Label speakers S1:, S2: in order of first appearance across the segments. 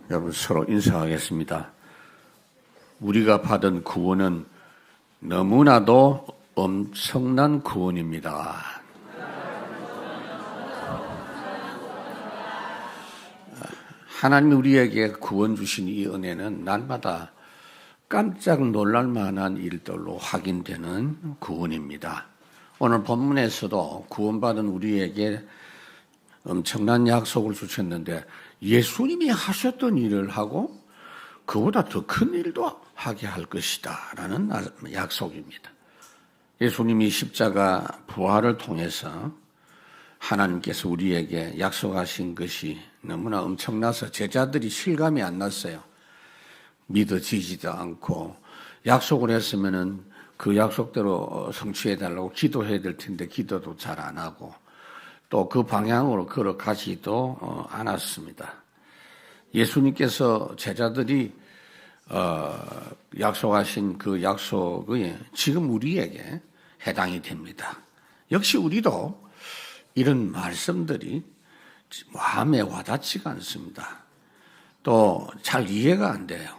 S1: 여러분 서로 인사하겠습니다. 우리가 받은 구원은 너무나도 엄청난 구원입니다. 하나님이 우리에게 구원 주신 이 은혜는 날마다 깜짝 놀랄 만한 일들로 확인되는 구원입니다. 오늘 본문에서도 구원받은 우리에게 엄청난 약속을 주셨는데 예수님이 하셨던 일을 하고 그보다 더 큰 일도 하게 할 것이다 라는 약속입니다. 예수님이 십자가 부활을 통해서 하나님께서 우리에게 약속하신 것이 너무나 엄청나서 제자들이 실감이 안 났어요. 믿어지지도 않고 약속을 했으면은 그 약속대로 성취해달라고 기도해야 될 텐데 기도도 잘 안 하고 또 그 방향으로 걸어가지도 않았습니다. 예수님께서 제자들이 약속하신 그 약속이 지금 우리에게 해당이 됩니다. 역시 우리도 이런 말씀들이 마음에 와닿지가 않습니다. 또 잘 이해가 안 돼요.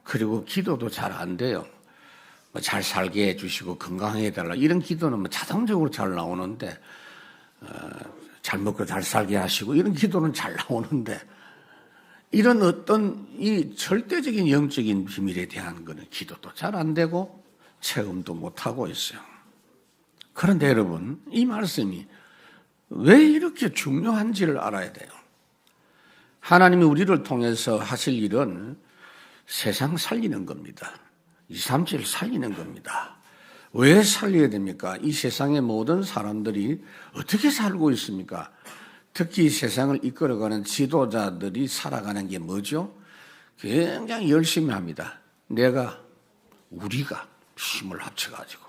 S1: 그리고 기도도 잘 안 돼요. 잘 살게 해주시고 건강하게 해달라 이런 기도는 자동적으로 잘 나오는데 잘 먹고 잘 살게 하시고 이런 기도는 잘 나오는데 이런 어떤 이 절대적인 영적인 비밀에 대한 거는 기도도 잘 안 되고 체험도 못하고 있어요. 그런데 여러분 이 말씀이 왜 이렇게 중요한지를 알아야 돼요. 하나님이 우리를 통해서 하실 일은 세상 살리는 겁니다. 237 살리는 겁니다. 왜 살려야 됩니까? 이 세상의 모든 사람들이 어떻게 살고 있습니까? 특히 세상을 이끌어가는 지도자들이 살아가는 게 뭐죠? 굉장히 열심히 합니다. 우리가 힘을 합쳐가지고.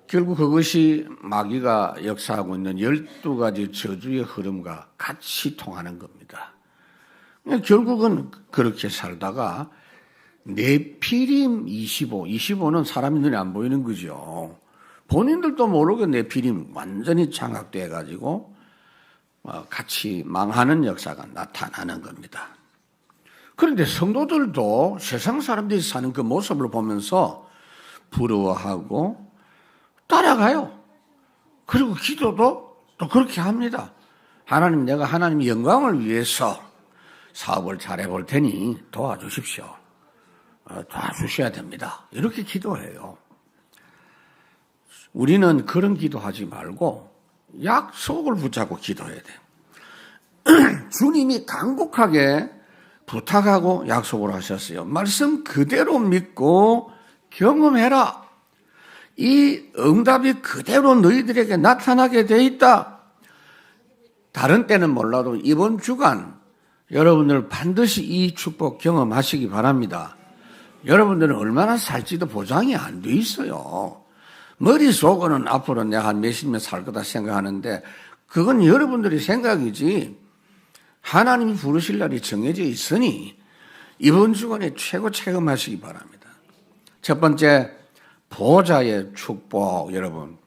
S1: 결국 그것이 마귀가 역사하고 있는 12가지 저주의 흐름과 같이 통하는 겁니다. 결국은 그렇게 살다가 네피림 25는 사람이 눈에 안 보이는 거죠. 본인들도 모르게 네피림 완전히 장악돼가지고 같이 망하는 역사가 나타나는 겁니다. 그런데 성도들도 세상 사람들이 사는 그 모습을 보면서 부러워하고 따라가요. 그리고 기도도 또 그렇게 합니다. 하나님, 내가 하나님의 영광을 위해서 사업을 잘해볼 테니 도와주십시오. 도와주셔야 됩니다. 이렇게 기도해요. 우리는 그런 기도하지 말고 약속을 붙잡고 기도해야 돼요. 주님이 간곡하게 부탁하고 약속을 하셨어요. 말씀 그대로 믿고 경험해라. 이 응답이 그대로 너희들에게 나타나게 돼 있다. 다른 때는 몰라도 이번 주간 여러분들 반드시 이 축복 경험하시기 바랍니다. 여러분들은 얼마나 살지도 보장이 안 돼 있어요. 머릿속으로는 앞으로 내가 한 몇십 년 살 거다 생각하는데 그건 여러분들의 생각이지 하나님이 부르실 날이 정해져 있으니 이번 주간에 최고 체험하시기 바랍니다. 첫 번째, 보호자의 축복. 여러분,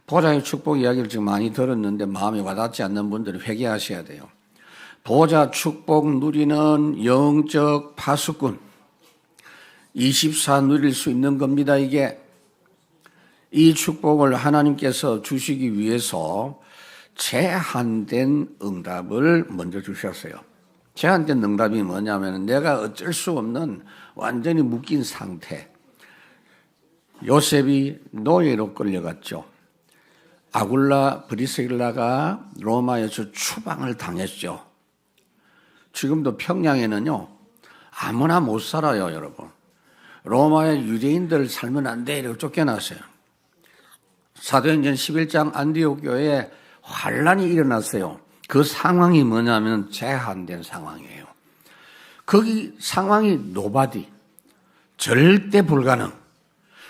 S1: 보호자의 축복 이야기를 지금 많이 들었는데 마음에 와닿지 않는 분들은 회개하셔야 돼요. 보호자 축복 누리는 영적 파수꾼 24 누릴 수 있는 겁니다. 이게 이 축복을 하나님께서 주시기 위해서 제한된 응답을 먼저 주셨어요. 제한된 응답이 뭐냐면 내가 어쩔 수 없는 완전히 묶인 상태. 요셉이 노예로 끌려갔죠. 아굴라 브리스길라가 로마에서 추방을 당했죠. 지금도 평양에는요 아무나 못 살아요. 여러분, 로마의 유대인들 살면 안 돼 이러고 쫓겨났어요. 사도행전 11장 안디옥 교회에 환란이 일어났어요. 그 상황이 뭐냐면 제한된 상황이에요. 거기 상황이 노바디, 절대 불가능.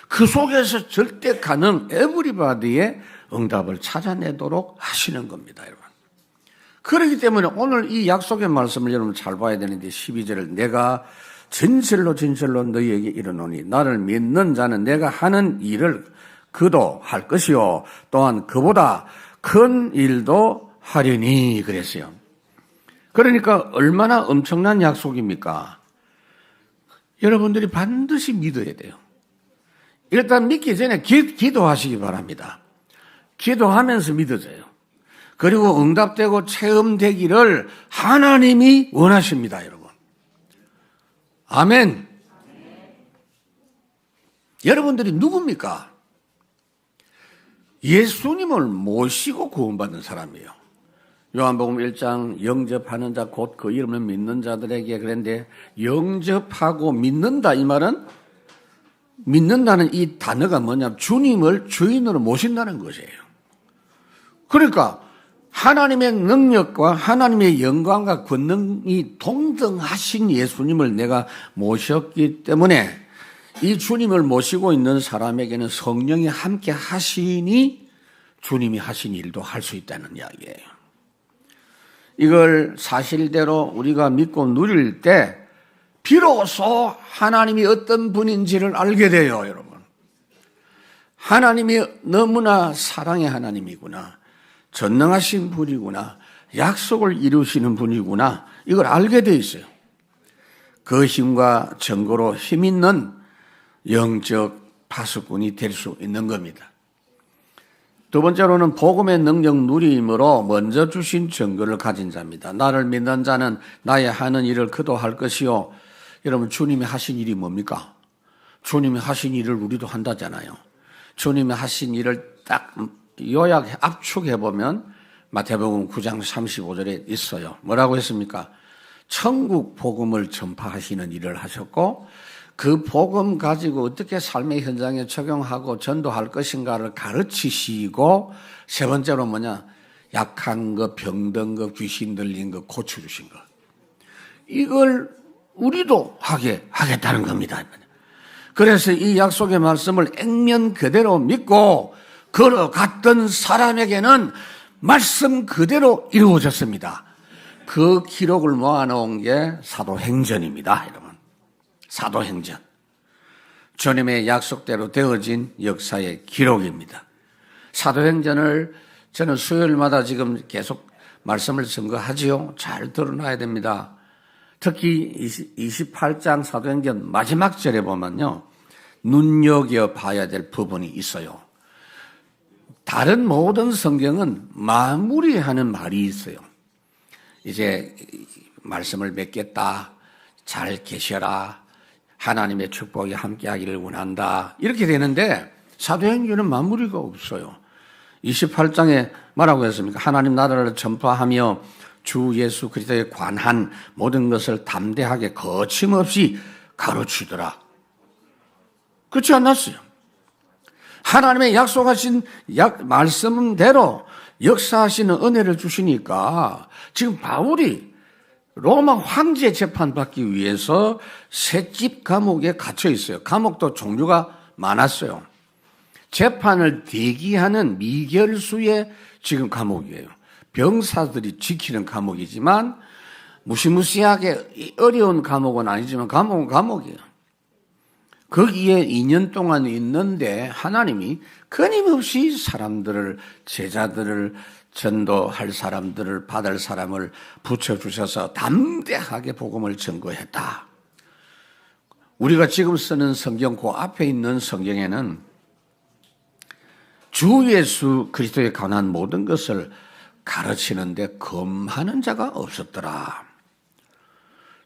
S1: 그 속에서 절대 가능, 에브리바디의 응답을 찾아내도록 하시는 겁니다, 여러분. 그렇기 때문에 오늘 이 약속의 말씀을 여러분 잘 봐야 되는데 12절을 내가 진실로 너희에게 이르노니 나를 믿는 자는 내가 하는 일을 그도 할 것이요 또한 그보다 큰 일도 하리니 그랬어요. 그러니까 얼마나 엄청난 약속입니까? 여러분들이 반드시 믿어야 돼요. 일단 믿기 전에 기도하시기 바랍니다. 기도하면서 믿어져요. 그리고 응답되고 체험되기를 하나님이 원하십니다, 여러분. 아멘. 여러분들이 누굽니까? 예수님을 모시고 구원받은 사람이에요. 요한복음 1장 영접하는 자 곧 그 이름을 믿는 자들에게 그랬는데, 영접하고 믿는다 이 말은, 믿는다는 이 단어가 뭐냐면 주님을 주인으로 모신다는 것이에요. 그러니까 하나님의 능력과 하나님의 영광과 권능이 동등하신 예수님을 내가 모셨기 때문에 이 주님을 모시고 있는 사람에게는 성령이 함께 하시니 주님이 하신 일도 할 수 있다는 이야기예요. 이걸 사실대로 우리가 믿고 누릴 때 비로소 하나님이 어떤 분인지를 알게 돼요, 여러분. 하나님이 너무나 사랑의 하나님이구나. 전능하신 분이구나. 약속을 이루시는 분이구나. 이걸 알게 돼 있어요. 그 힘과 증거로 힘있는 영적 파수꾼이 될 수 있는 겁니다. 두 번째로는 복음의 능력 누림으로 먼저 주신 증거를 가진 자입니다. 나를 믿는 자는 나의 하는 일을 그도 할 것이요. 여러분, 주님이 하신 일이 뭡니까? 주님이 하신 일을 우리도 한다잖아요. 주님이 하신 일을 딱 압축해보면 마태복음 9장 35절에 있어요. 뭐라고 했습니까? 천국 복음을 전파하시는 일을 하셨고, 그 복음 가지고 어떻게 삶의 현장에 적용하고 전도할 것인가를 가르치시고, 세 번째로 뭐냐? 약한 것, 병든 것, 귀신 들린 것 고쳐주신 것. 이걸 우리도 하겠다는 겁니다. 그래서 이 약속의 말씀을 액면 그대로 믿고 걸어갔던 사람에게는 말씀 그대로 이루어졌습니다. 그 기록을 모아놓은 게 사도행전입니다, 여러분. 사도행전. 주님의 약속대로 되어진 역사의 기록입니다. 사도행전을 저는 수요일마다 지금 계속 말씀을 증거하지요. 잘 들어놔야 됩니다. 특히 28장 사도행전 마지막 절에 보면요, 눈여겨봐야 될 부분이 있어요. 다른 모든 성경은 마무리하는 말이 있어요. 이제 말씀을 맺겠다, 잘 계셔라, 하나님의 축복이 함께하기를 원한다, 이렇게 되는데 사도행전은 마무리가 없어요. 28장에 뭐라고 했습니까? 하나님 나라를 전파하며 주 예수 그리스도에 관한 모든 것을 담대하게 거침없이 가르치더라. 그렇지 않았어요. 하나님의 약속하신 말씀대로 역사하시는 은혜를 주시니까 지금 바울이 로마 황제 재판받기 위해서 셋집 감옥에 갇혀 있어요. 감옥도 종류가 많았어요. 재판을 대기하는 미결수의 지금 감옥이에요. 병사들이 지키는 감옥이지만 무시무시하게 어려운 감옥은 아니지만 감옥은 감옥이에요. 거기에 2년 동안 있는데 하나님이 끊임없이 사람들을, 제자들을, 전도할 사람들을, 받을 사람을 붙여주셔서 담대하게 복음을 전거했다. 우리가 지금 쓰는 성경 그 앞에 있는 성경에는 주 예수 그리스도에 관한 모든 것을 가르치는데 검하는 자가 없었더라.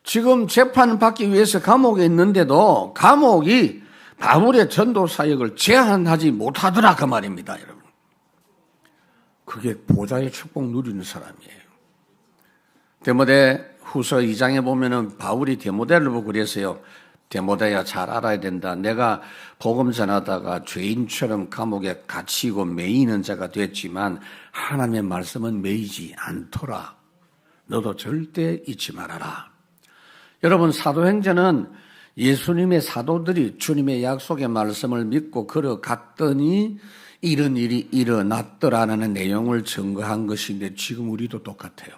S1: 지금 재판을 받기 위해서 감옥에 있는데도 감옥이 바울의 전도 사역을 제한하지 못하더라, 그 말입니다, 여러분. 그게 보좌의 축복 누리는 사람이에요. 디모데 후서 2장에 보면은 바울이 디모데를 보고 그랬어요. 디모데야, 잘 알아야 된다. 내가 복음 전하다가 죄인처럼 감옥에 갇히고 매이는 자가 됐지만 하나님의 말씀은 매이지 않더라. 너도 절대 잊지 말아라. 여러분, 사도행전은 예수님의 사도들이 주님의 약속의 말씀을 믿고 걸어갔더니 이런 일이 일어났더라는 내용을 증거한 것인데 지금 우리도 똑같아요.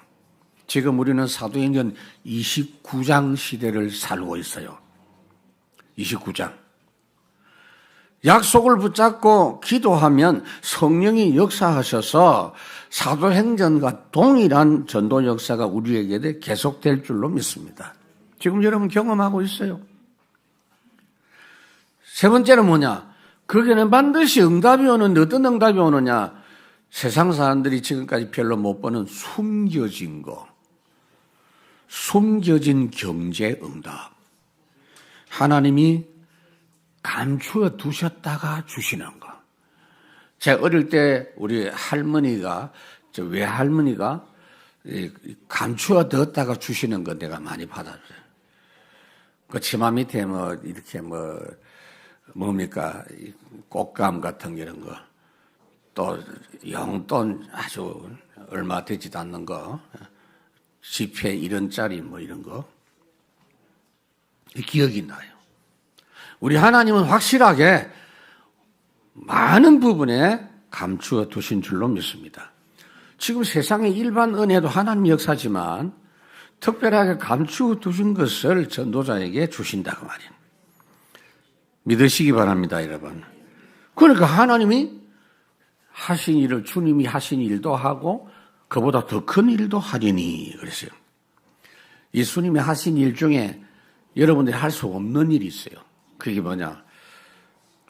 S1: 지금 우리는 사도행전 29장 시대를 살고 있어요. 29장. 약속을 붙잡고 기도하면 성령이 역사하셔서 사도행전과 동일한 전도 역사가 우리에게 계속될 줄로 믿습니다. 지금 여러분 경험하고 있어요. 세 번째는 뭐냐? 거기는 반드시 응답이 오는, 어떤 응답이 오느냐? 세상 사람들이 지금까지 별로 못 보는 숨겨진 거. 숨겨진 경제 응답. 하나님이 감추어 두셨다가 주시는 거. 제가 어릴 때 우리 할머니가, 외할머니가 감추어 뒀다가 주시는 거 내가 많이 받았어요. 그 치마 밑에 이렇게 뭡니까? 꽃감 같은 이런 거. 또 용돈 아주 얼마 되지도 않는 거. 지폐 1원짜리 이런 거. 기억이 나요. 우리 하나님은 확실하게 많은 부분에 감추어 두신 줄로 믿습니다. 지금 세상의 일반 은혜도 하나님 역사지만 특별하게 감추어 두신 것을 전도자에게 주신다고 말이에요. 믿으시기 바랍니다, 여러분. 그러니까 하나님이 하신 일을 주님이 하신 일도 하고 그보다 더 큰 일도 하리니 그랬어요. 예수님이 하신 일 중에 여러분들이 할 수 없는 일이 있어요. 그게 뭐냐?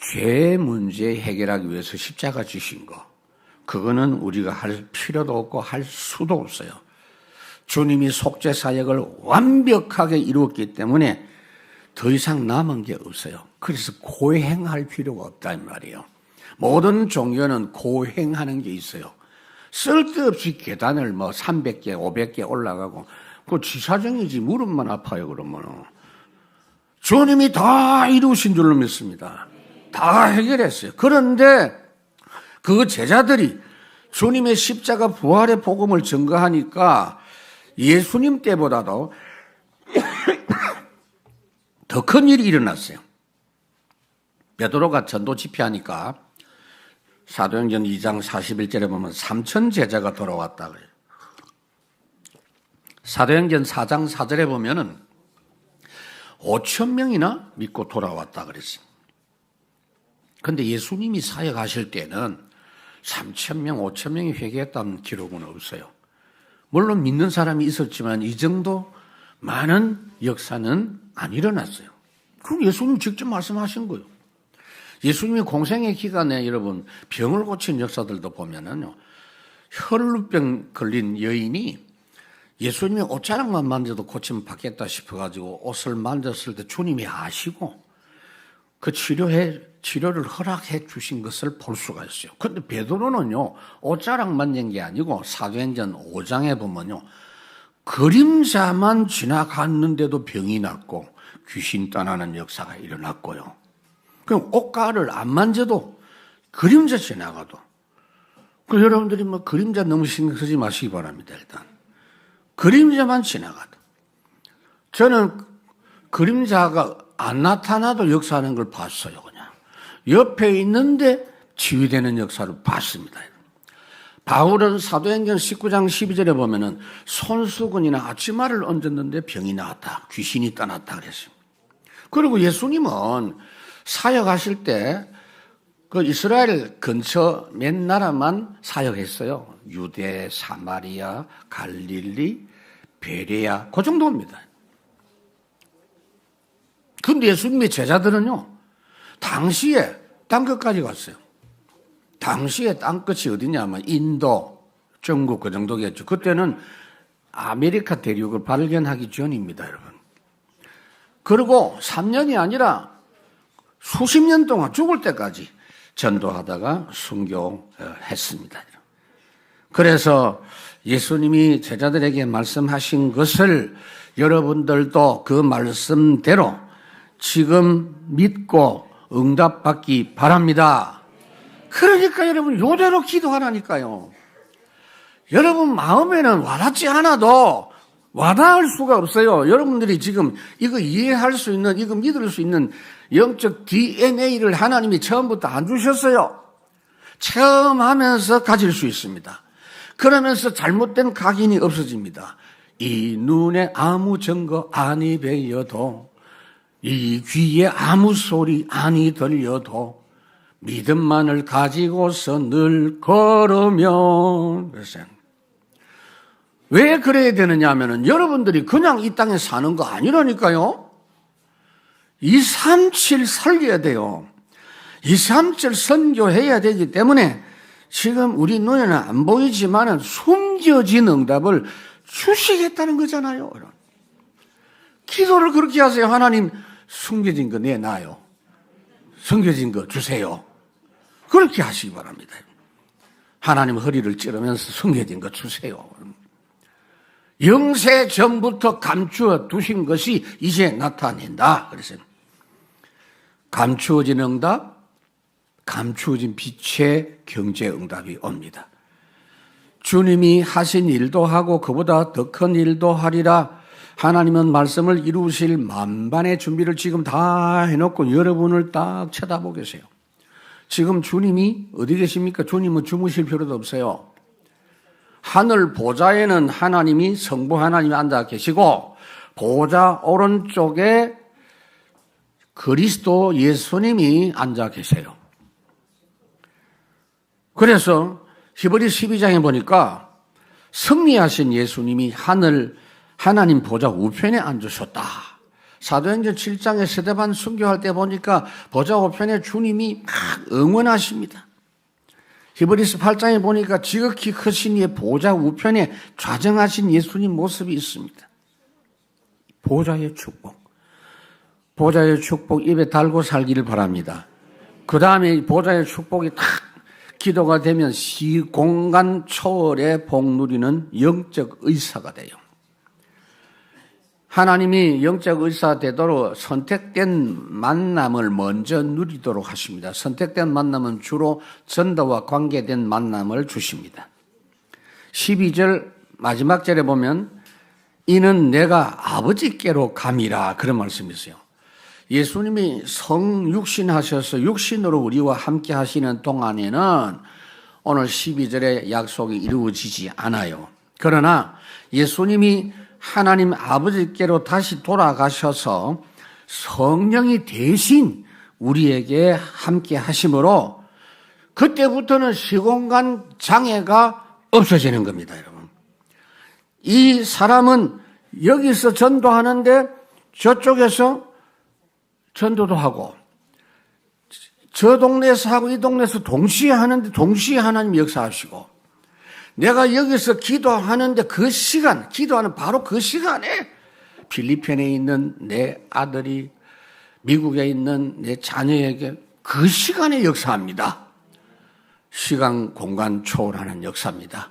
S1: 죄 문제 해결하기 위해서 십자가 지신 거. 그거는 우리가 할 필요도 없고 할 수도 없어요. 주님이 속죄 사역을 완벽하게 이루었기 때문에 더 이상 남은 게 없어요. 그래서 고행할 필요가 없단 말이에요. 모든 종교는 고행하는 게 있어요. 쓸데없이 계단을 300개, 500개 올라가고 그거 지사정이지 무릎만 아파요 그러면. 주님이 다 이루신 줄로 믿습니다. 다 해결했어요. 그런데 그 제자들이 주님의 십자가 부활의 복음을 증거하니까 예수님 때보다도 더 큰 일이 일어났어요. 베드로가 전도 집회하니까 사도행전 2장 41절에 보면 3천 제자가 돌아왔다 그래요. 사도행전 4장 4절에 보면은 5천 명이나 믿고 돌아왔다 그랬어요. 그런데 예수님이 사역하실 때는 3천 명, 5천 명이 회개했다는 기록은 없어요. 물론 믿는 사람이 있었지만 이 정도 많은 역사는 안 일어났어요. 그럼 예수님 직접 말씀하신 거예요. 예수님이 공생의 기간에 여러분 병을 고친 역사들도 보면은요, 혈루병 걸린 여인이 예수님이 옷자락만 만져도 고치면 받겠다 싶어가지고 옷을 만졌을 때 주님이 아시고 그 치료를 허락해 주신 것을 볼 수가 있어요. 그런데 베드로는요, 옷자락 만진 게 아니고 사도행전 5장에 보면요, 그림자만 지나갔는데도 병이 났고 귀신 떠나는 역사가 일어났고요. 그럼 옷가를 안 만져도 그림자 지나가도. 그 여러분들이 그림자 너무 신경 쓰지 마시기 바랍니다. 일단 그림자만 지나가도. 저는 그림자가 안 나타나도 역사하는 걸 봤어요. 그냥 옆에 있는데 치유되는 역사를 봤습니다. 바울은 사도행전 19장 12절에 보면은 손수건이나 앞치마를 얹었는데 병이 나았다. 귀신이 떠났다 그랬어요. 그리고 예수님은 사역하실 때 그 이스라엘 근처 몇 나라만 사역했어요. 유대, 사마리아, 갈릴리, 베레아, 그 정도입니다. 근데 예수님의 제자들은요, 당시에 땅끝까지 갔어요. 당시에 땅끝이 어디냐면 인도, 중국 그 정도겠죠. 그때는 아메리카 대륙을 발견하기 전입니다, 여러분. 그리고 3년이 아니라 수십 년 동안 죽을 때까지 전도하다가 순교했습니다. 그래서 예수님이 제자들에게 말씀하신 것을 여러분들도 그 말씀대로 지금 믿고 응답받기 바랍니다. 그러니까 여러분 요대로 기도하라니까요. 여러분 마음에는 와닿지 않아도 와닿을 수가 없어요. 여러분들이 지금 이거 이해할 수 있는, 이거 믿을 수 있는 영적 DNA를 하나님이 처음부터 안 주셨어요. 처음 하면서 가질 수 있습니다. 그러면서 잘못된 각인이 없어집니다. 이 눈에 아무 증거 아니 배여도, 이 귀에 아무 소리 아니 들려도 믿음만을 가지고서 늘 걸으면. 그랬어요. 왜 그래야 되느냐 하면은 여러분들이 그냥 이 땅에 사는 거 아니라니까요. 237 살려야 돼요. 237 선교해야 되기 때문에 지금 우리 눈에는 안 보이지만은 숨겨진 응답을 주시겠다는 거잖아요. 기도를 그렇게 하세요. 하나님, 숨겨진 거 내놔요. 숨겨진 거 주세요. 그렇게 하시기 바랍니다. 하나님 허리를 찌르면서 숨겨진 거 주세요. 영세 전부터 감추어 두신 것이 이제 나타낸다. 그래서 감추어진 응답, 감추어진 빛의 경제 응답이 옵니다. 주님이 하신 일도 하고 그보다 더 큰 일도 하리라. 하나님은 말씀을 이루실 만반의 준비를 지금 다 해놓고 여러분을 딱 쳐다보고 계세요. 지금 주님이 어디 계십니까? 주님은 주무실 필요도 없어요. 하늘 보좌에는 하나님이 성부 하나님이 앉아 계시고 보좌 오른쪽에 그리스도 예수님이 앉아 계세요. 그래서 히브리 12장에 보니까 승리하신 예수님이 하나님 보좌 우편에 앉으셨다. 사도행전 7장에 스데반 순교할 때 보니까 보좌 우편에 주님이 막 응원하십니다. 히브리서 8장에 보니까 지극히 크신 이의 보좌 우편에 좌정하신 예수님 모습이 있습니다. 보좌의 축복. 보좌의 축복 입에 달고 살기를 바랍니다. 그 다음에 보좌의 축복이 탁 기도가 되면 시공간 초월의 복 누리는 영적 의사가 돼요. 하나님이 영적 의사가 되도록 선택된 만남을 먼저 누리도록 하십니다. 선택된 만남은 주로 전도와 관계된 만남을 주십니다. 12절 마지막 절에 보면 이는 내가 아버지께로 감이라 그런 말씀이 있어요. 예수님이 성육신 하셔서 육신으로 우리와 함께 하시는 동안에는 오늘 12절의 약속이 이루어지지 않아요. 그러나 예수님이 하나님 아버지께로 다시 돌아가셔서 성령이 대신 우리에게 함께 하심으로 그때부터는 시공간 장애가 없어지는 겁니다, 여러분. 이 사람은 여기서 전도하는데 저쪽에서 전도도 하고 저 동네에서 하고 이 동네에서 동시에 하는데 동시에 하나님 역사하시고 내가 여기서 기도하는데 그 시간, 기도하는 바로 그 시간에 필리핀에 있는 내 아들이 미국에 있는 내 자녀에게 그 시간에 역사합니다. 시간, 공간 초월하는 역사입니다.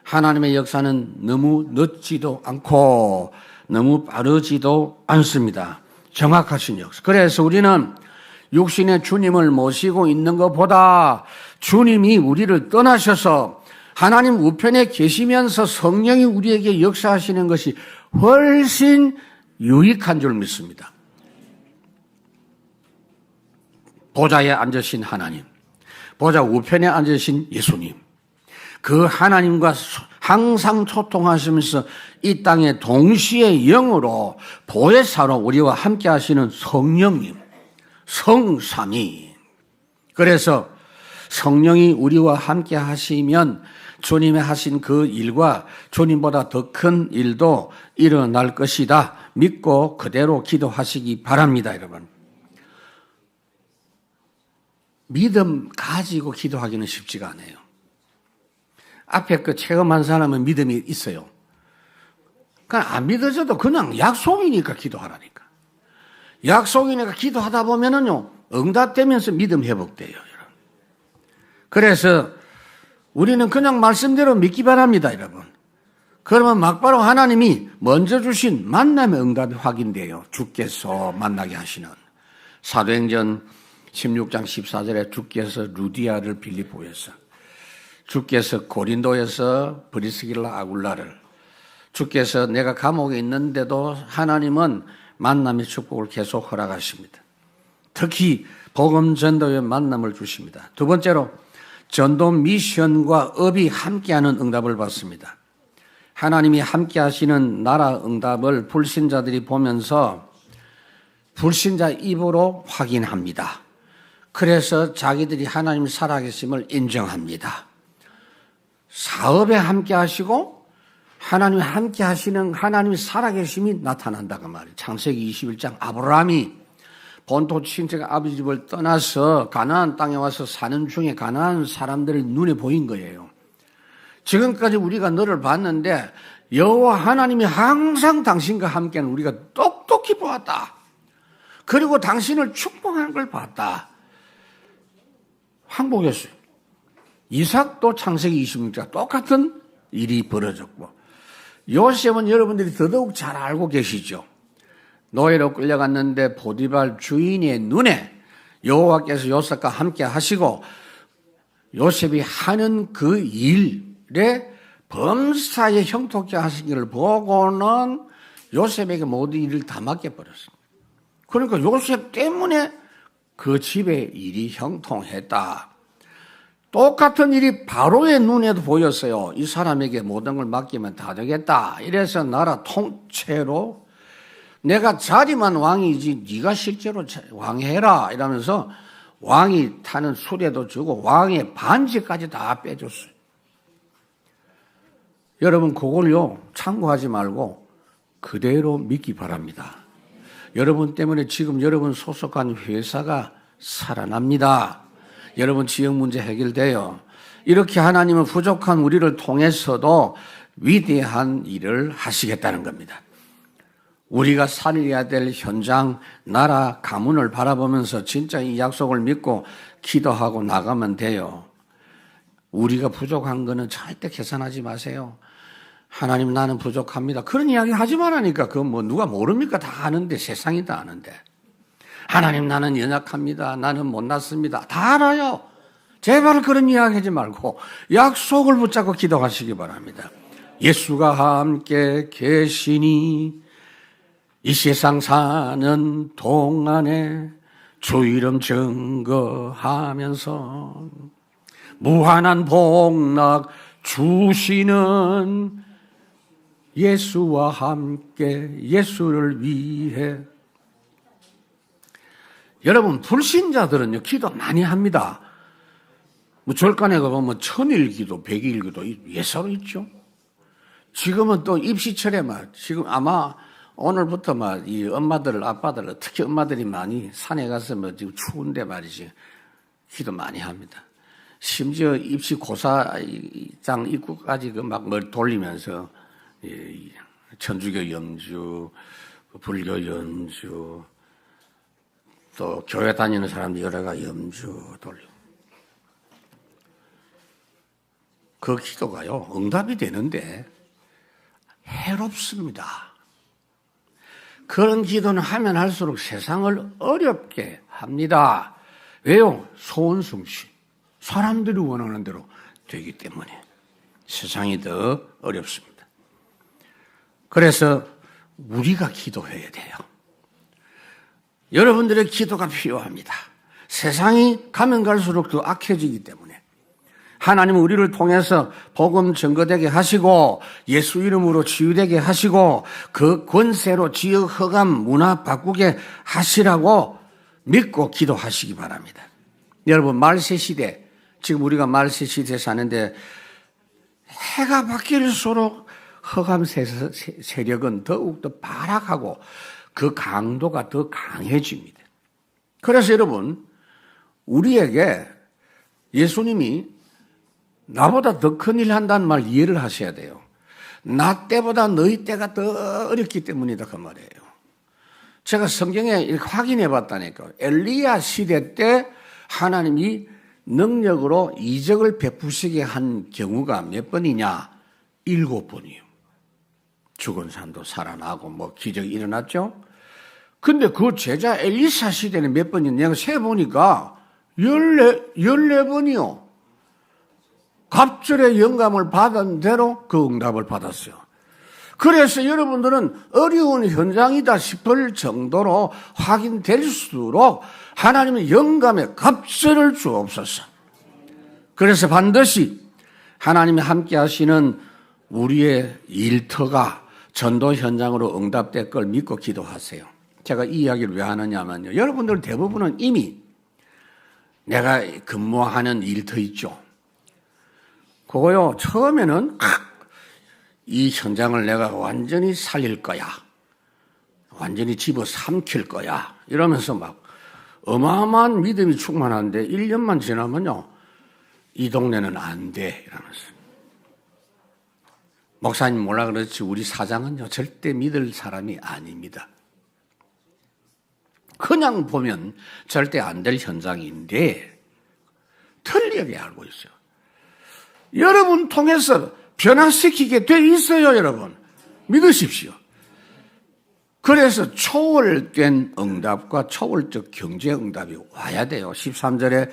S1: 하나님의 역사는 너무 늦지도 않고 너무 빠르지도 않습니다. 정확하신 역사. 그래서 우리는 육신의 주님을 모시고 있는 것보다 주님이 우리를 떠나셔서 하나님 우편에 계시면서 성령이 우리에게 역사하시는 것이 훨씬 유익한 줄 믿습니다. 보좌에 앉으신 하나님, 보좌 우편에 앉으신 예수님, 그 하나님과 항상 소통하시면서 이 땅에 동시에 영으로 보혜사로 우리와 함께 하시는 성령님, 성삼위. 그래서 성령이 우리와 함께 하시면 주님이 하신 그 일과 주님보다 더 큰 일도 일어날 것이다. 믿고 그대로 기도하시기 바랍니다, 여러분. 믿음 가지고 기도하기는 쉽지가 않아요. 앞에 그 체험한 사람은 믿음이 있어요. 그러니까 안 믿어져도 그냥 약속이니까 기도하라니까. 약속이니까 기도하다 보면은요, 응답되면서 믿음 회복돼요, 여러분. 그래서 우리는 그냥 말씀대로 믿기 바랍니다, 여러분. 그러면 막바로 하나님이 먼저 주신 만남의 응답이 확인돼요. 주께서 만나게 하시는. 사도행전 16장 14절에 주께서 루디아를 빌립보에서, 주께서 고린도에서 브리스길라 아굴라를, 주께서 내가 감옥에 있는데도 하나님은 만남의 축복을 계속 허락하십니다. 특히 복음 전도의 만남을 주십니다. 두 번째로 전도 미션과 업이 함께하는 응답을 받습니다. 하나님이 함께하시는 나라 응답을 불신자들이 보면서 불신자 입으로 확인합니다. 그래서 자기들이 하나님 살아계심을 인정합니다. 사업에 함께 하시고 하나님이 함께 하시는 하나님이 살아계심이 나타난다고 말이에요. 창세기 21장 아브라함이 본토 친척 아버지 집을 떠나서 가나안 땅에 와서 사는 중에 가나안 사람들이 눈에 보인 거예요. 지금까지 우리가 너를 봤는데 여호와 하나님이 항상 당신과 함께는 우리가 똑똑히 보았다. 그리고 당신을 축복하는 걸 봤다. 항복했어요. 이삭도 창세기 26장 똑같은 일이 벌어졌고, 요셉은 여러분들이 더더욱 잘 알고 계시죠. 노예로 끌려갔는데 보디발 주인의 눈에 여호와께서 요셉과 함께 하시고 요셉이 하는 그 일에 범사에 형통케 하시기를 보고는 요셉에게 모든 일을 다 맡겨버렸습니다. 그러니까 요셉 때문에 그 집의 일이 형통했다. 똑같은 일이 바로의 눈에도 보였어요. 이 사람에게 모든 걸 맡기면 다 되겠다. 이래서 나라 통째로 내가 자리만 왕이지 네가 실제로 왕해라 이러면서 왕이 타는 수레도 주고 왕의 반지까지 다 빼줬어요. 여러분 그걸요 참고하지 말고 그대로 믿기 바랍니다. 여러분 때문에 지금 여러분 소속한 회사가 살아납니다. 여러분 지역 문제 해결돼요. 이렇게 하나님은 부족한 우리를 통해서도 위대한 일을 하시겠다는 겁니다. 우리가 살려야 될 현장, 나라, 가문을 바라보면서 진짜 이 약속을 믿고 기도하고 나가면 돼요. 우리가 부족한 거는 절대 계산하지 마세요. 하나님 나는 부족합니다. 그런 이야기 하지 말라니까. 그건 뭐 누가 모릅니까? 다 아는데, 세상이 다 아는데. 하나님 나는 연약합니다. 나는 못났습니다. 다 알아요. 제발 그런 이야기 하지 말고 약속을 붙잡고 기도하시기 바랍니다. 예수가 함께 계시니 이 세상 사는 동안에 주 이름 증거하면서 무한한 복락 주시는 예수와 함께 예수를 위해. 여러분 불신자들은요 기도 많이 합니다. 뭐 절간에 가보면 1000일기도 100일기도 예사로 있죠. 지금은 또 입시철에 지금 아마 오늘부터 이 엄마들 아빠들 특히 엄마들이 많이 산에 가서 지금 추운데 말이지 기도 많이 합니다. 심지어 입시 고사장 입구까지 뭘 돌리면서 천주교 연주, 불교 연주, 또 교회 다니는 사람들 여러 가지 연주 돌리고. 그 기도가요 응답이 되는데 해롭습니다. 그런 기도는 하면 할수록 세상을 어렵게 합니다. 왜요? 소원숭신. 사람들이 원하는 대로 되기 때문에 세상이 더 어렵습니다. 그래서 우리가 기도해야 돼요. 여러분들의 기도가 필요합니다. 세상이 가면 갈수록 더 악해지기 때문에 하나님은 우리를 통해서 복음 증거되게 하시고 예수 이름으로 치유되게 하시고 그 권세로 지역 허감 문화 바꾸게 하시라고 믿고 기도하시기 바랍니다. 여러분 말세 시대, 지금 우리가 말세 시대에 사는데 해가 바뀔수록 허감 세력은 더욱더 발악하고 그 강도가 더 강해집니다. 그래서 여러분 우리에게 예수님이 나보다 더 큰 일 한다는 말 이해를 하셔야 돼요. 나 때보다 너희 때가 더 어렵기 때문이다 그 말이에요. 제가 성경에 이렇게 확인해 봤다니까요. 엘리야 시대 때 하나님이 능력으로 이적을 베푸시게 한 경우가 몇 번이냐? 7번이요. 죽은 사람도 살아나고 기적이 일어났죠. 근데 그 제자 엘리사 시대는 몇 번이냐? 내가 세보니까 14번이요. 갑절의 영감을 받은 대로 그 응답을 받았어요. 그래서 여러분들은 어려운 현장이다 싶을 정도로 확인될수록 하나님의 영감에 갑절을 주옵소서. 그래서 반드시 하나님이 함께 하시는 우리의 일터가 전도 현장으로 응답될 걸 믿고 기도하세요. 제가 이 이야기를 왜 하느냐면요. 여러분들 대부분은 이미 내가 근무하는 일터 있죠. 그거요, 처음에는 이 현장을 내가 완전히 살릴 거야. 완전히 집어삼킬 거야. 이러면서 막 어마어마한 믿음이 충만한데 1년만 지나면요, 이 동네는 안 돼. 이러면서. 목사님 몰라 그렇지 우리 사장은요, 절대 믿을 사람이 아닙니다. 그냥 보면 절대 안 될 현장인데 틀리게 알고 있어요. 여러분 통해서 변화시키게 돼 있어요, 여러분. 믿으십시오. 그래서 초월된 응답과 초월적 경제 응답이 와야 돼요. 13절에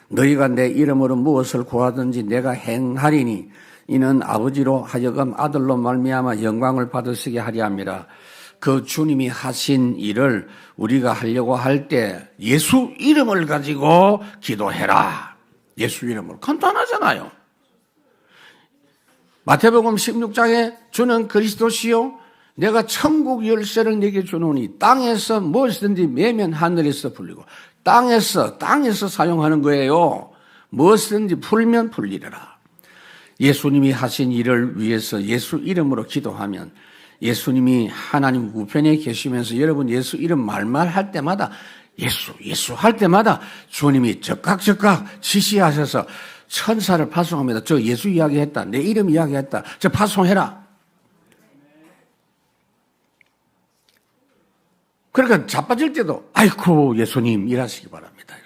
S1: 너희가 내 이름으로 무엇을 구하든지 내가 행하리니 이는 아버지로 하여금 아들로 말미암아 영광을 받으시게 하리 함이라. 그 주님이 하신 일을 우리가 하려고 할 때 예수 이름을 가지고 기도해라. 예수 이름으로. 간단하잖아요. 마태복음 16장에 주는 그리스도시요 내가 천국 열쇠를 내게 주노니 땅에서 무엇이든지 매면 하늘에서 풀리고 땅에서 사용하는 거예요. 무엇이든지 풀면 풀리리라. 예수님이 하신 일을 위해서 예수 이름으로 기도하면 예수님이 하나님 우편에 계시면서 여러분 예수 이름 말말 할 때마다 예수 할 때마다 주님이 즉각 지시하셔서 천사를 파송합니다. 저 예수 이야기했다. 내 이름 이야기했다. 저 파송해라. 그러니까 자빠질 때도 아이고 예수님 일하시기 바랍니다.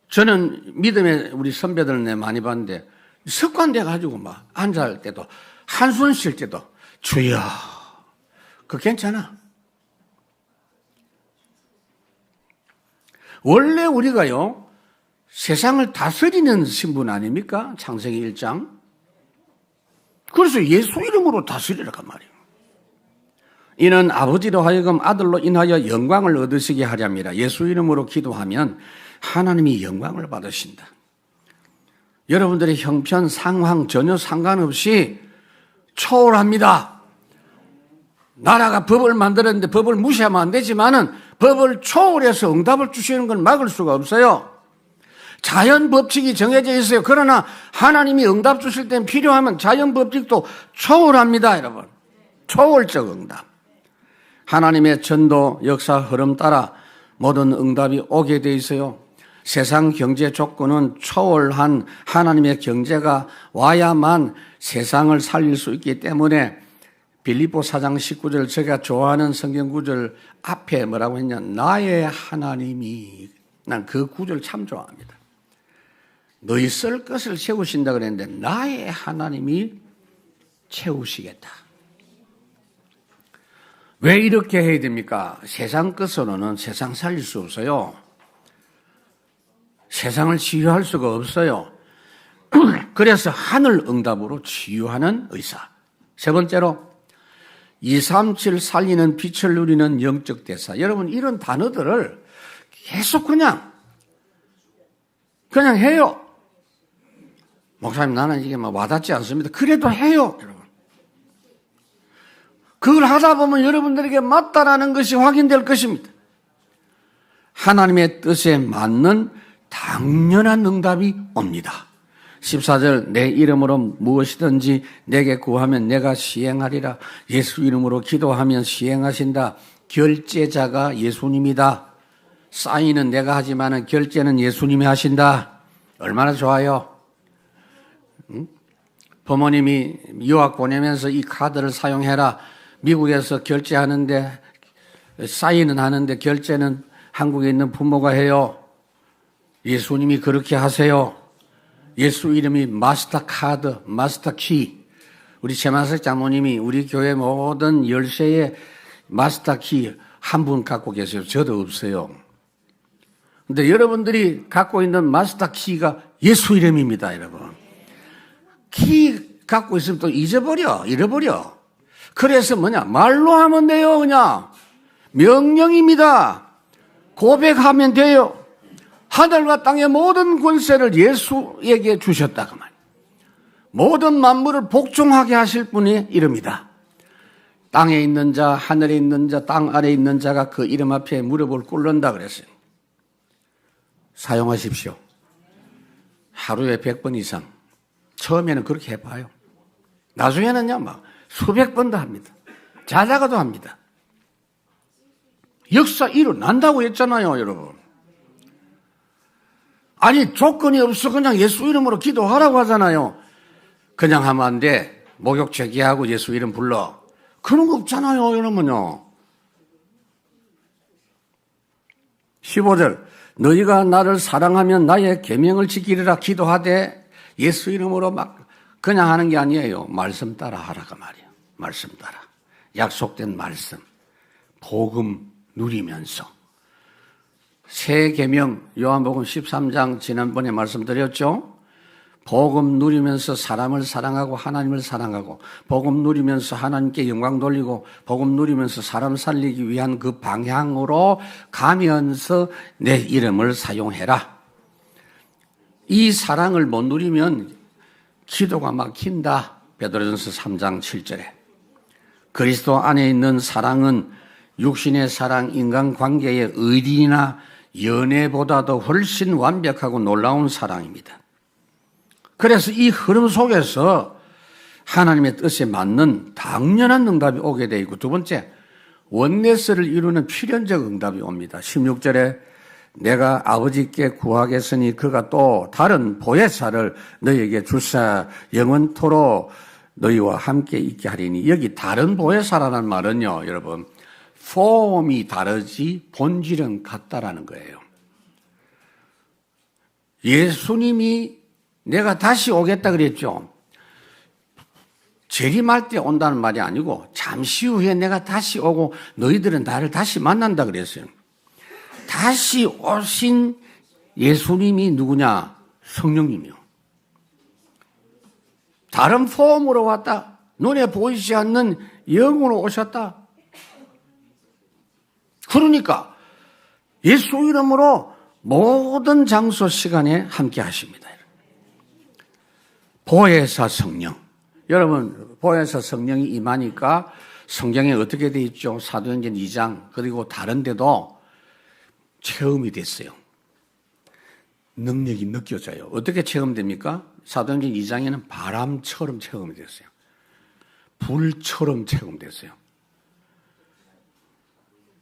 S1: 저는 믿음의 우리 선배들 많이 봤는데 습관돼가지고 막 앉을 때도 한숨 쉴 때도 주여 그거 괜찮아. 원래 우리가요 세상을 다스리는 신분 아닙니까? 창세기 1장. 그래서 예수 이름으로 다스리라고 말이에요. 이는 아버지로 하여금 아들로 인하여 영광을 얻으시게 하렵니다. 예수 이름으로 기도하면 하나님이 영광을 받으신다. 여러분들의 형편, 상황 전혀 상관없이 초월합니다. 나라가 법을 만들었는데 법을 무시하면 안 되지만은 법을 초월해서 응답을 주시는 건 막을 수가 없어요. 자연 법칙이 정해져 있어요. 그러나 하나님이 응답 주실 땐 필요하면 자연 법칙도 초월합니다, 여러분. 초월적 응답. 하나님의 전도 역사 흐름 따라 모든 응답이 오게 돼 있어요. 세상 경제 조건은 초월한 하나님의 경제가 와야만 세상을 살릴 수 있기 때문에 빌립보 4장 19절 제가 좋아하는 성경 구절 앞에 뭐라고 했냐. 나의 하나님이. 난 그 구절 참 좋아합니다. 너희 쓸 것을 채우신다 그랬는데 나의 하나님이 채우시겠다. 왜 이렇게 해야 됩니까? 세상 것으로는 세상 살릴 수 없어요. 세상을 치유할 수가 없어요. 그래서 하늘 응답으로 치유하는 의사. 세 번째로 237 살리는 빛을 누리는 영적 대사. 여러분 이런 단어들을 계속 그냥 해요. 목사님 나는 이게 막 와닿지 않습니다. 그래도 해요, 여러분. 그걸 하다 보면 여러분들에게 맞다라는 것이 확인될 것입니다. 하나님의 뜻에 맞는 당연한 응답이 옵니다. 14절 내 이름으로 무엇이든지 내게 구하면 내가 시행하리라. 예수 이름으로 기도하면 시행하신다. 결제자가 예수님이다. 사인은 내가 하지만 결제는 예수님이 하신다. 얼마나 좋아요. 부모님이 유학 보내면서 이 카드를 사용해라. 미국에서 결제하는데 사인은 하는데 결제는 한국에 있는 부모가 해요. 예수님이 그렇게 하세요. 예수 이름이 마스터카드, 마스터키. 우리 최만석 장모님이 우리 교회 모든 열쇠에 마스터키 한 분 갖고 계세요. 저도 없어요. 근데 여러분들이 갖고 있는 마스터키가 예수 이름입니다, 여러분. 키 갖고 있으면 또 잃어버려. 그래서 말로 하면 돼요, 그냥. 명령입니다. 고백하면 돼요. 하늘과 땅의 모든 권세를 예수에게 주셨다고 말이에요. 모든 만물을 복종하게 하실 분의 이름이다. 땅에 있는 자, 하늘에 있는 자, 땅 아래에 있는 자가 그 이름 앞에 무릎을 꿇는다 그랬어요. 사용하십시오. 하루에 100번 이상. 처음에는 그렇게 해봐요. 나중에는요, 막 수백 번도 합니다. 자다가도 합니다. 역사 일어난다고 했잖아요, 여러분. 아니, 조건이 없어. 그냥 예수 이름으로 기도하라고 하잖아요. 그냥 하면 안 돼. 목욕 제기하고 예수 이름 불러. 그런 거 없잖아요, 여러분요. 15절. 너희가 나를 사랑하면 나의 계명을 지키리라 기도하되 예수 이름으로 막 그냥 하는 게 아니에요. 말씀 따라 하라가 말이에요. 말씀 따라. 약속된 말씀. 복음 누리면서. 새 계명 요한복음 13장 지난번에 말씀드렸죠. 복음 누리면서 사람을 사랑하고 하나님을 사랑하고 복음 누리면서 하나님께 영광 돌리고 복음 누리면서 사람 살리기 위한 그 방향으로 가면서 내 이름을 사용해라. 이 사랑을 못 누리면 기도가 막힌다. 베드로전서 3장 7절에. 그리스도 안에 있는 사랑은 육신의 사랑, 인간관계의 의리나 연애보다도 훨씬 완벽하고 놀라운 사랑입니다. 그래서 이 흐름 속에서 하나님의 뜻에 맞는 당연한 응답이 오게 되어 있고, 두 번째, 원네스를 이루는 필연적 응답이 옵니다. 16절에 내가 아버지께 구하겠으니 그가 또 다른 보혜사를 너희에게 주사 영원토록 너희와 함께 있게 하리니. 여기 다른 보혜사라는 말은요, 여러분, 폼이 다르지 본질은 같다라는 거예요. 예수님이 내가 다시 오겠다 그랬죠. 재림할 때 온다는 말이 아니고 잠시 후에 내가 다시 오고 너희들은 나를 다시 만난다 그랬어요. 다시 오신 예수님이 누구냐? 성령님이요. 다른 폼으로 왔다. 눈에 보이지 않는 영으로 오셨다. 그러니까 예수 이름으로 모든 장소 시간에 함께 하십니다. 보혜사 성령. 여러분, 보혜사 성령이 임하니까 성경에 어떻게 되어 있죠? 사도행전 2장 그리고 다른 데도 체험이 됐어요. 능력이 느껴져요. 어떻게 체험됩니까? 사도행전 2장에는 바람처럼 체험이 됐어요. 불처럼 체험됐어요.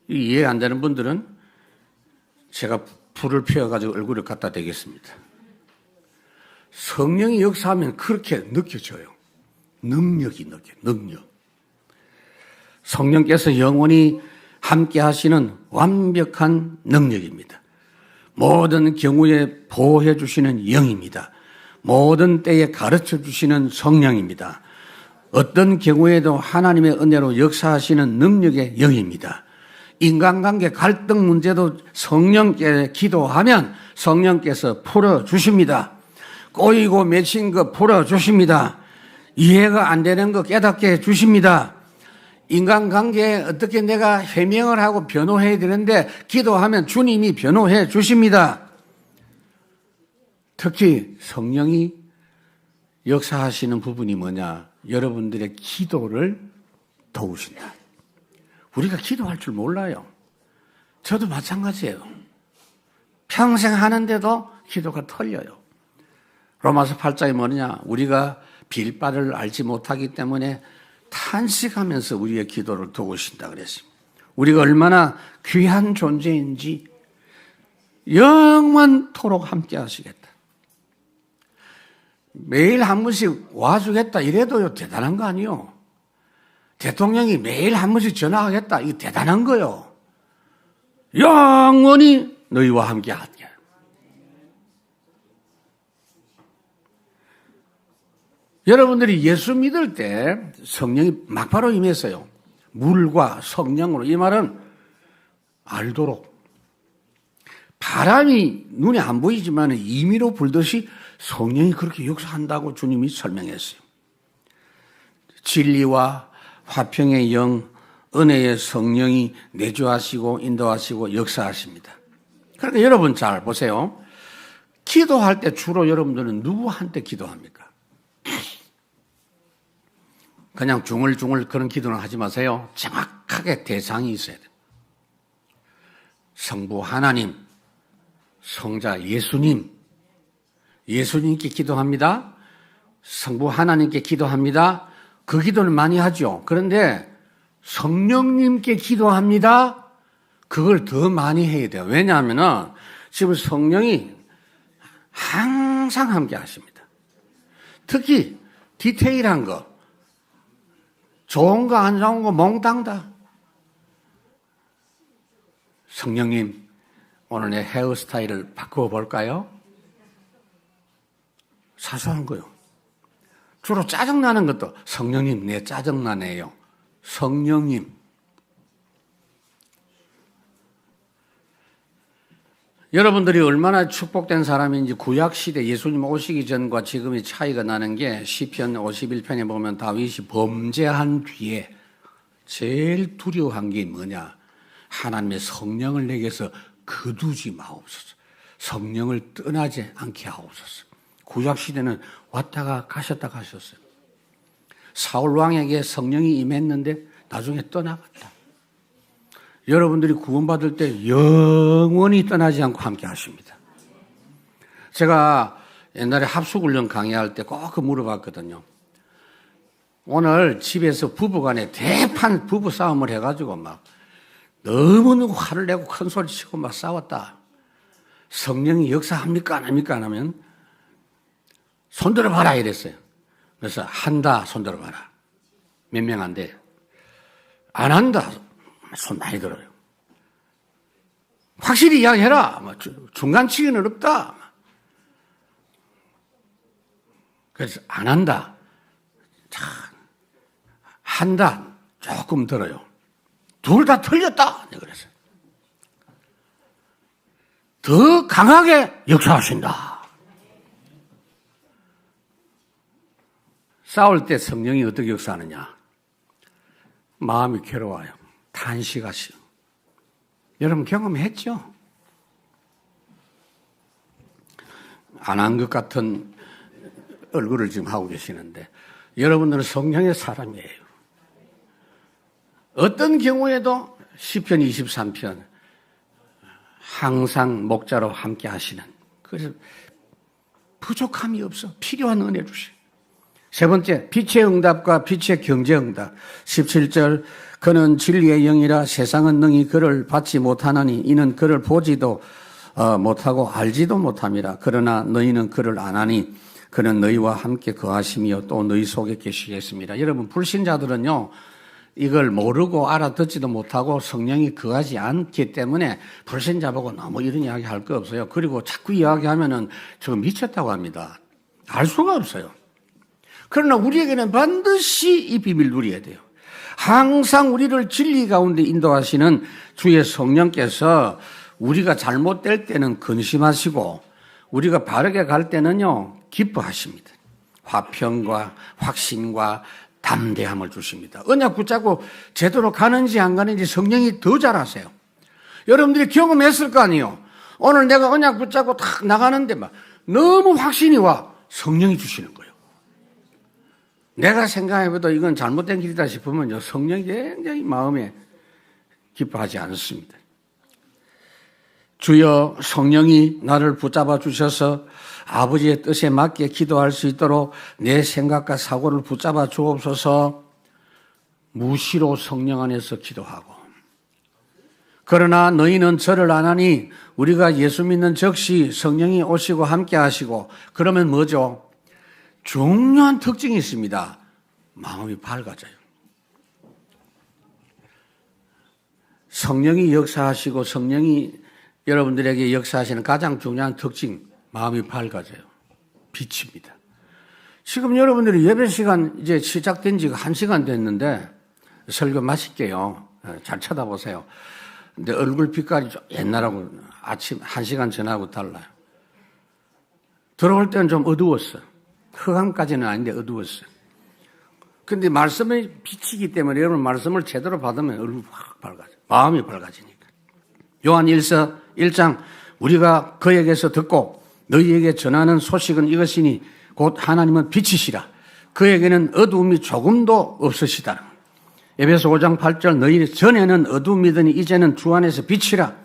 S1: 이해 안 되는 분들은 제가 불을 피워가지고 얼굴을 갖다 대겠습니다. 성령이 역사하면 그렇게 느껴져요. 능력이 느껴요. 능력. 성령께서 영원히 함께 하시는 완벽한 능력입니다. 모든 경우에 보호해 주시는 영입니다. 모든 때에 가르쳐 주시는 성령입니다. 어떤 경우에도 하나님의 은혜로 역사하시는 능력의 영입니다. 인간관계 갈등 문제도 성령께 기도하면 성령께서 풀어주십니다. 꼬이고 맺힌 거 풀어주십니다. 이해가 안 되는 거 깨닫게 해주십니다. 인간관계에 어떻게 내가 해명을 하고 변호해야 되는데 기도하면 주님이 변호해 주십니다. 특히 성령이 역사하시는 부분이 뭐냐? 여러분들의 기도를 도우신다. 우리가 기도할 줄 몰라요. 저도 마찬가지예요. 평생 하는데도 기도가 털려요. 로마서 8장이 뭐냐? 우리가 빌 바를 알지 못하기 때문에 탄식하면서 우리의 기도를 도우신다 그랬습니다. 우리가 얼마나 귀한 존재인지 영원토록 함께 하시겠다. 매일 한 번씩 와주겠다 이래도요 대단한 거 아니요. 대통령이 매일 한 번씩 전화하겠다 이거 대단한 거요. 영원히 너희와 함께 하게. 여러분들이 예수 믿을 때 성령이 막바로 임했어요. 물과 성령으로. 이 말은 알도록. 바람이 눈에 안 보이지만 임의로 불듯이 성령이 그렇게 역사한다고 주님이 설명했어요. 진리와 화평의 영, 은혜의 성령이 내주하시고 인도하시고 역사하십니다. 그러니까 여러분 잘 보세요. 기도할 때 주로 여러분들은 누구한테 기도합니까? 그냥 중얼중얼 그런 기도는 하지 마세요. 정확하게 대상이 있어야 돼요. 성부 하나님, 성자 예수님, 예수님께 기도합니다. 성부 하나님께 기도합니다. 그 기도는 많이 하죠. 그런데 성령님께 기도합니다. 그걸 더 많이 해야 돼요. 왜냐하면은 지금 성령이 항상 함께 하십니다. 특히 디테일한 거, 좋은 거 안 좋은 거 몽땅 다. 성령님, 오늘 내 헤어스타일을 바꾸어 볼까요? 사소한 거요. 주로 짜증나는 것도 성령님, 내 짜증나네요. 성령님. 여러분들이 얼마나 축복된 사람인지 구약시대 예수님 오시기 전과 지금의 차이가 나는 게 시편 51편에 보면 다윗이 범죄한 뒤에 제일 두려워한 게 뭐냐. 하나님의 성령을 내게서 거두지 마옵소서. 성령을 떠나지 않게 하옵소서. 구약시대는 왔다가 가셨다 가셨어요. 사울 왕에게 성령이 임했는데 나중에 떠나갔다. 여러분들이 구원받을 때 영원히 떠나지 않고 함께 하십니다. 제가 옛날에 합숙훈련 강의할 때 꼭 물어봤거든요. 오늘 집에서 부부간에 대판 부부싸움을 해가지고 막 너무 화를 내고 큰 소리 치고 막 싸웠다. 성령이 역사합니까? 안 합니까? 안 하면 손들어 봐라 이랬어요. 그래서 한다 손들어 봐라. 몇 명 안 돼. 안 한다. 손 많이 들어요. 확실히 이야기해라. 중간치기는 없다. 그래서 안 한다. 자, 한다. 조금 들어요. 둘 다 틀렸다. 그래서 더 강하게 역사하신다. 싸울 때 성령이 어떻게 역사하느냐. 마음이 괴로워요. 탄식하시오. 여러분 경험했죠? 안 한 것 같은 얼굴을 지금 하고 계시는데 여러분들은 성령의 사람이에요. 어떤 경우에도 시편 23편 항상 목자로 함께 하시는 그래서 부족함이 없어. 필요한 은혜 주시오. 세 번째, 빛의 응답과 빛의 경제 응답. 17절, 그는 진리의 영이라 세상은 능히 그를 받지 못하나니 이는 그를 보지도 못하고 알지도 못함이라. 그러나 너희는 그를 아나니 그는 너희와 함께 거하시며 또 너희 속에 계시겠습니다. 여러분, 불신자들은요, 이걸 모르고 알아듣지도 못하고 성령이 거하지 않기 때문에 불신자 보고 너무 이런 이야기 할 거 없어요. 그리고 자꾸 이야기하면은 저 미쳤다고 합니다. 알 수가 없어요. 그러나 우리에게는 반드시 이 비밀 누려야 돼요. 항상 우리를 진리 가운데 인도하시는 주의 성령께서 우리가 잘못될 때는 근심하시고 우리가 바르게 갈 때는요 기뻐하십니다. 화평과 확신과 담대함을 주십니다. 언약 붙잡고 제대로 가는지 안 가는지 성령이 더 잘 아세요. 여러분들이 경험했을 거 아니에요. 오늘 내가 언약 붙잡고 탁 나가는데 막 너무 확신이 와. 성령이 주시는 거예요. 내가 생각해봐도 이건 잘못된 길이다 싶으면 성령이 굉장히 마음에 기뻐하지 않습니다. 주여 성령이 나를 붙잡아 주셔서 아버지의 뜻에 맞게 기도할 수 있도록 내 생각과 사고를 붙잡아 주옵소서. 무시로 성령 안에서 기도하고 그러나 너희는 저를 안 하니 우리가 예수 믿는 즉시 성령이 오시고 함께 하시고 그러면 뭐죠? 중요한 특징이 있습니다. 마음이 밝아져요. 성령이 역사하시고 성령이 여러분들에게 역사하시는 가장 중요한 특징, 마음이 밝아져요. 빛입니다. 지금 여러분들이 예배 시간 이제 시작된 지가 1시간 됐는데 설교 마실게요. 잘 쳐다보세요. 근데 얼굴 빛깔이 좀 옛날하고 아침 1시간 전하고 달라요. 들어올 때는 좀 어두웠어요. 흑암까지는 아닌데 어두웠어요. 근데 말씀이 비치기 때문에 여러분 말씀을 제대로 받으면 얼굴이 확 밝아져요. 마음이 밝아지니까. 요한 1장 우리가 그에게서 듣고 너희에게 전하는 소식은 이것이니 곧 하나님은 빛이시라. 그에게는 어두움이 조금도 없으시다는 거예요. 에베소 5장 8절 너희 전에는 어두움이더니 이제는 주 안에서 빛이라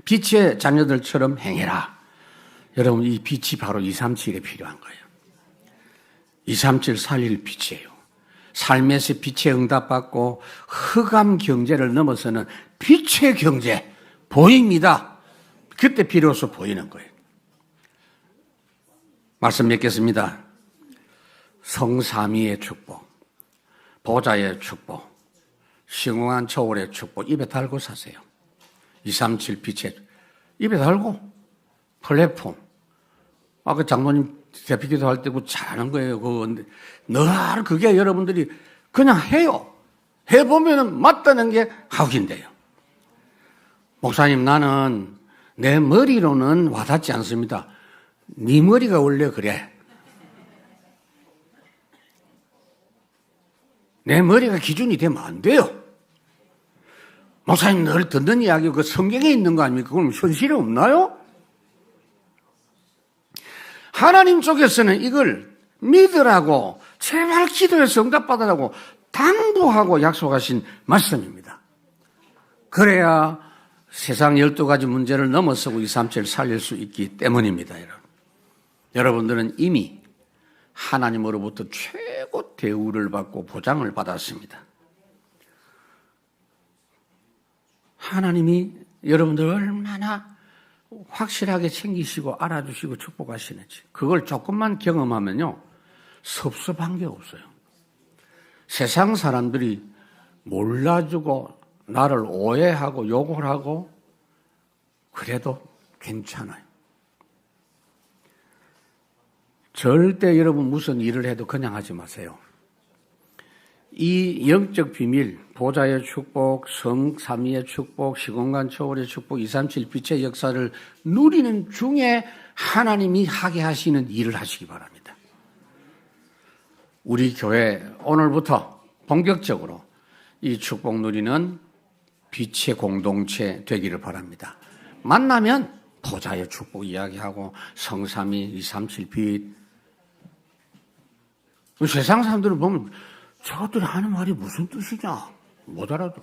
S1: 빛의 자녀들처럼 행해라. 여러분 이 빛이 바로 237에 필요한 거예요. 237 살릴 빛이에요. 삶에서 빛에 응답받고 흑암 경제를 넘어서는 빛의 경제 보입니다. 그때 비로소 보이는 거예요. 말씀 맺겠습니다. 성삼위의 축복, 보좌의 축복, 시공한 초월의 축복 입에 달고 사세요. 237 빛에 입에 달고 플랫폼. 아까 장로님 대피기도 할 때 잘하는 거예요. 늘 그게 여러분들이 그냥 해요. 해보면 맞다는 게 확인돼요. 목사님 나는 내 머리로는 와닿지 않습니다. 네 머리가 원래 그래. 내 머리가 기준이 되면 안 돼요. 목사님 늘 듣는 이야기 그 성경에 있는 거 아닙니까? 그럼 현실에 없나요? 하나님 쪽에서는 이걸 믿으라고 제발 기도해서 응답받으라고 당부하고 약속하신 말씀입니다. 그래야 세상 12가지 문제를 넘어서고 237을 살릴 수 있기 때문입니다. 여러분들은 이미 하나님으로부터 최고 대우를 받고 보장을 받았습니다. 하나님이 여러분들 얼마나 확실하게 챙기시고 알아주시고 축복하시는지 그걸 조금만 경험하면요 섭섭한 게 없어요. 세상 사람들이 몰라주고 나를 오해하고 욕을 하고 그래도 괜찮아요. 절대 여러분 무슨 일을 해도 그냥 하지 마세요. 이 영적 비밀, 보좌의 축복, 성삼위의 축복, 시공간 초월의 축복, 237 빛의 역사를 누리는 중에 하나님이 하게 하시는 일을 하시기 바랍니다. 우리 교회 오늘부터 본격적으로 이 축복 누리는 빛의 공동체 되기를 바랍니다. 만나면 보좌의 축복 이야기하고 성삼위, 237 빛. 세상 사람들을 보면 저것들이 하는 말이 무슨 뜻이냐 못 알아들어.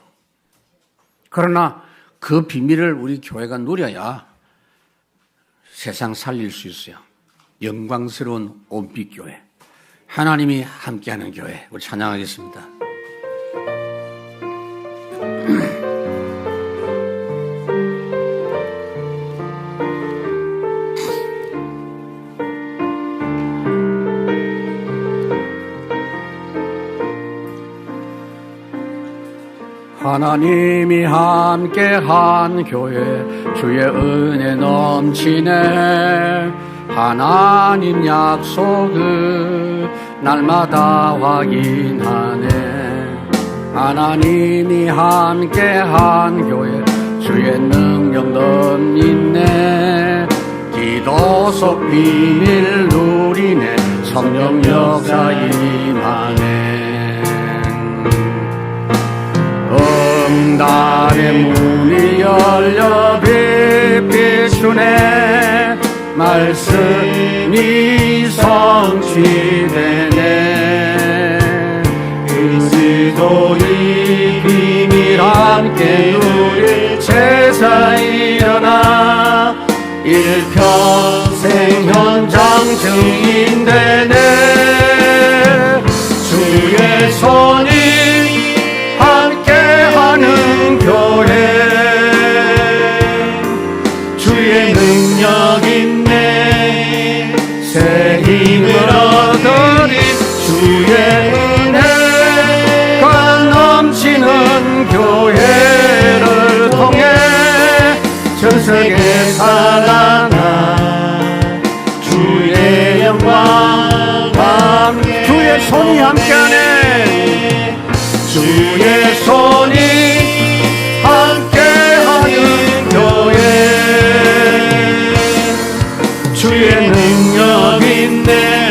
S1: 그러나 그 비밀을 우리 교회가 누려야 세상 살릴 수 있어요. 영광스러운 온빛교회, 하나님이 함께하는 교회, 우리 찬양하겠습니다. 하나님이 함께한 교회 주의 은혜 넘치네. 하나님 약속을 날마다 확인하네. 하나님이 함께한 교회 주의 능력 넘치네. 기도 속 비밀 누리네. 성령 역사 임하네. 응답의 문이 열려 빛이 주네. 말씀이 성취되네. 그리스도의 비밀 함께 누릴 제사 일어나 일평생 현장 증인되네. 주의 손이 함께하는 교회 주의 능력 있네. 새 힘을 얻으리 주의 은혜가 넘치는 교회를 통해 전세계 살아나 주의 영광 함께. 주의 손이 함께하네. 주의 손이 함께하는 교회 주의 능력 있네.